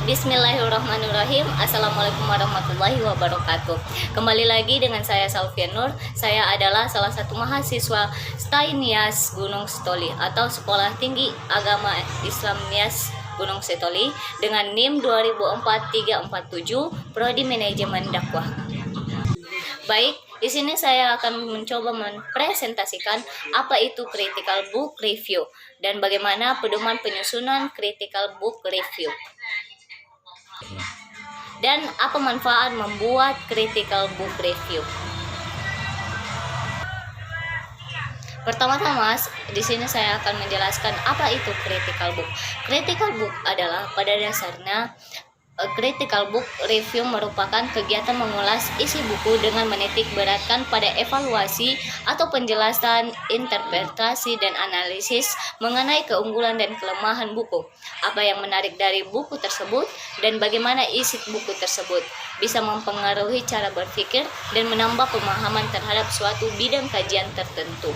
Bismillahirrahmanirrahim. Assalamualaikum warahmatullahi wabarakatuh. Kembali lagi dengan saya Salvia Nur. Saya adalah salah satu mahasiswa STAI Nias Gunung Sitoli atau Sekolah Tinggi Agama Islam Nias Gunung Sitoli dengan NIM 204347 Prodi Manajemen Dakwah. Baik, di sini saya akan mencoba mempresentasikan apa itu critical book review dan bagaimana pedoman penyusunan critical book review. Dan apa manfaat membuat critical book review? Pertama-tama, di sini saya akan menjelaskan apa itu critical book. Critical book adalah pada dasarnya critical book review merupakan kegiatan mengulas isi buku dengan menitik beratkan pada evaluasi atau penjelasan, interpretasi, dan analisis mengenai keunggulan dan kelemahan buku, apa yang menarik dari buku tersebut, dan bagaimana isi buku tersebut bisa mempengaruhi cara berpikir dan menambah pemahaman terhadap suatu bidang kajian tertentu.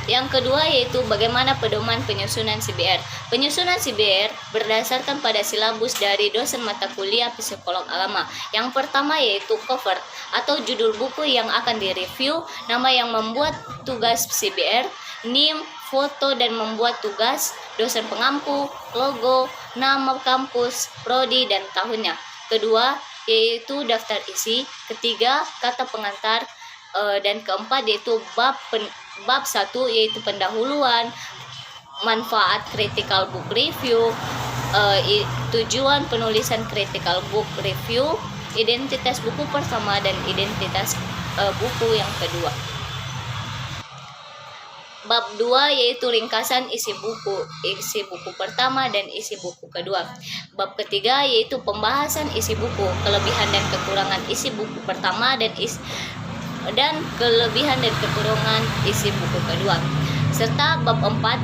Yang kedua yaitu bagaimana pedoman penyusunan CBR. Penyusunan CBR berdasarkan pada silabus dari dosen mata kuliah psikolog agama. Yang pertama yaitu cover atau judul buku yang akan direview, nama yang membuat tugas CBR, NIM, foto dan membuat tugas, dosen pengampu, logo, nama kampus, prodi, dan tahunnya. Kedua yaitu daftar isi. Ketiga kata pengantar. Dan keempat yaitu bab 1 yaitu pendahuluan, manfaat critical book review, tujuan penulisan critical book review, identitas buku pertama dan identitas buku yang kedua. Bab 2 yaitu ringkasan isi buku pertama dan isi buku kedua. Bab ketiga yaitu pembahasan isi buku, kelebihan dan kekurangan isi buku pertama dan kelebihan dan kekurangan isi buku kedua. Serta bab 4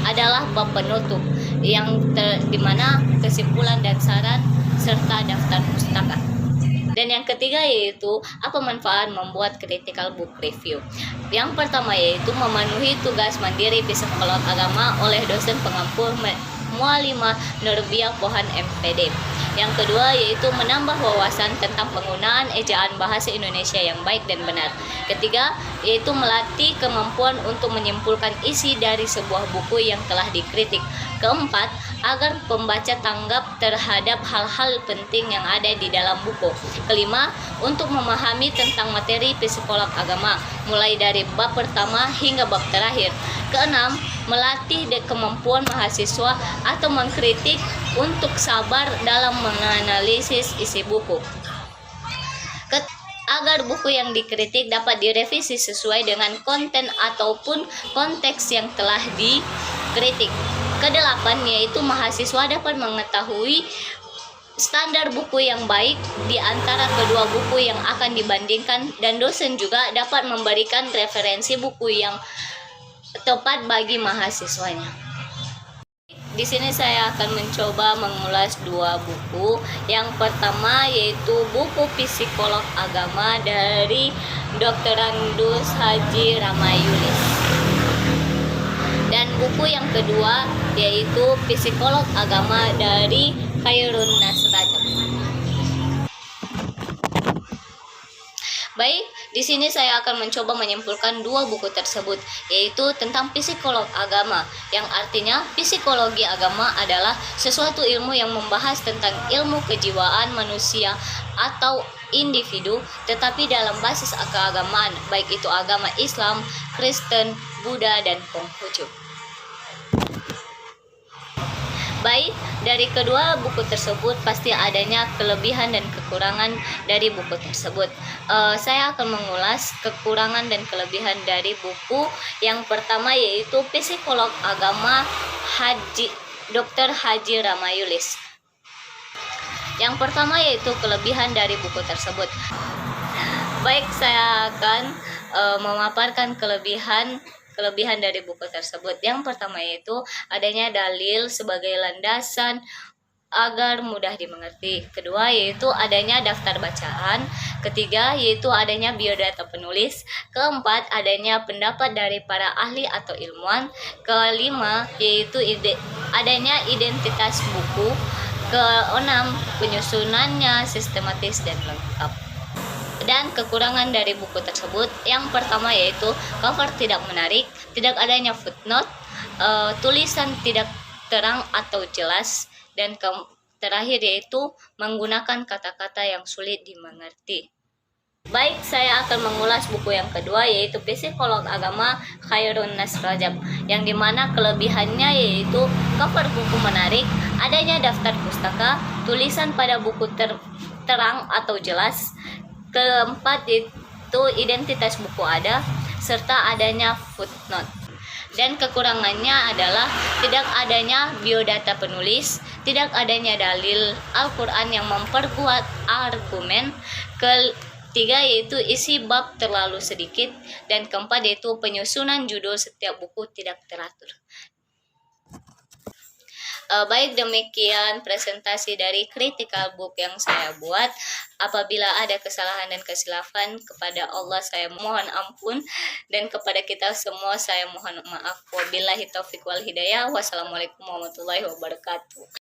adalah bab penutup yang dimana kesimpulan dan saran serta daftar pustaka. Dan yang ketiga yaitu apa manfaat membuat critical book review. Yang pertama yaitu memenuhi tugas mandiri psikolog agama oleh dosen pengampu Mualimah Nurbiah Pohan MPD. Yang kedua yaitu menambah wawasan tentang penggunaan ejaan bahasa Indonesia yang baik dan benar. Ketiga yaitu melatih kemampuan untuk menyimpulkan isi dari sebuah buku yang telah dikritik. Keempat, agar pembaca tanggap terhadap hal-hal penting yang ada di dalam buku. Kelima, untuk memahami tentang materi psikolog agama, mulai dari bab pertama hingga bab terakhir. Keenam, melatih kemampuan mahasiswa atau mengkritik untuk sabar dalam menganalisis isi buku. Agar buku yang dikritik dapat direvisi sesuai dengan konten ataupun konteks yang telah dikritik. Kedelapan yaitu mahasiswa dapat mengetahui standar buku yang baik di antara kedua buku yang akan dibandingkan, dan dosen juga dapat memberikan referensi buku yang tepat bagi mahasiswanya. Di sini saya akan mencoba mengulas dua buku. Yang pertama yaitu buku Psikolog Agama dari Dr. Randus Haji Ramayulis. Dan buku yang kedua yaitu Psikolog Agama dari Khairun Nasrajab. Baik, di sini saya akan mencoba menyimpulkan dua buku tersebut, yaitu tentang psikolog agama, yang artinya psikologi agama adalah sesuatu ilmu yang membahas tentang ilmu kejiwaan manusia atau individu, tetapi dalam basis keagamaan, baik itu agama Islam, Kristen, Buddha, dan Konghucu. Baik, dari kedua buku tersebut pasti adanya kelebihan dan kekurangan dari buku tersebut. Saya akan mengulas kekurangan dan kelebihan dari buku yang pertama yaitu Psikolog Agama Dr. Haji Ramayulis. Yang pertama yaitu kelebihan dari buku tersebut. Baik, saya akan memaparkan kelebihan dari buku tersebut. Yang pertama yaitu adanya dalil sebagai landasan agar mudah dimengerti. Kedua yaitu adanya daftar bacaan. Ketiga yaitu adanya biodata penulis. Keempat adanya pendapat dari para ahli atau ilmuwan. Kelima yaitu adanya identitas buku. Keenam penyusunannya sistematis dan lengkap. Dan kekurangan dari buku tersebut yang pertama yaitu cover tidak menarik, tidak adanya footnote, tulisan tidak terang atau jelas, dan terakhir yaitu menggunakan kata-kata yang sulit dimengerti. Baik, saya akan mengulas buku yang kedua yaitu Psikolog Agama Khairun Nas Rajab, yang dimana kelebihannya yaitu cover buku menarik, adanya daftar pustaka, tulisan pada buku terang atau jelas. Keempat itu identitas buku ada, serta adanya footnote. Dan kekurangannya adalah tidak adanya biodata penulis, tidak adanya dalil Al-Quran yang memperkuat argumen. Ketiga yaitu isi bab terlalu sedikit, dan keempat yaitu penyusunan judul setiap buku tidak teratur. Baik, demikian presentasi dari critical book yang saya buat. Apabila ada kesalahan dan kesilapan, kepada Allah saya mohon ampun, dan kepada kita semua saya mohon maaf. Wabillahi taufiq wal hidayah. Wassalamualaikum warahmatullahi wabarakatuh.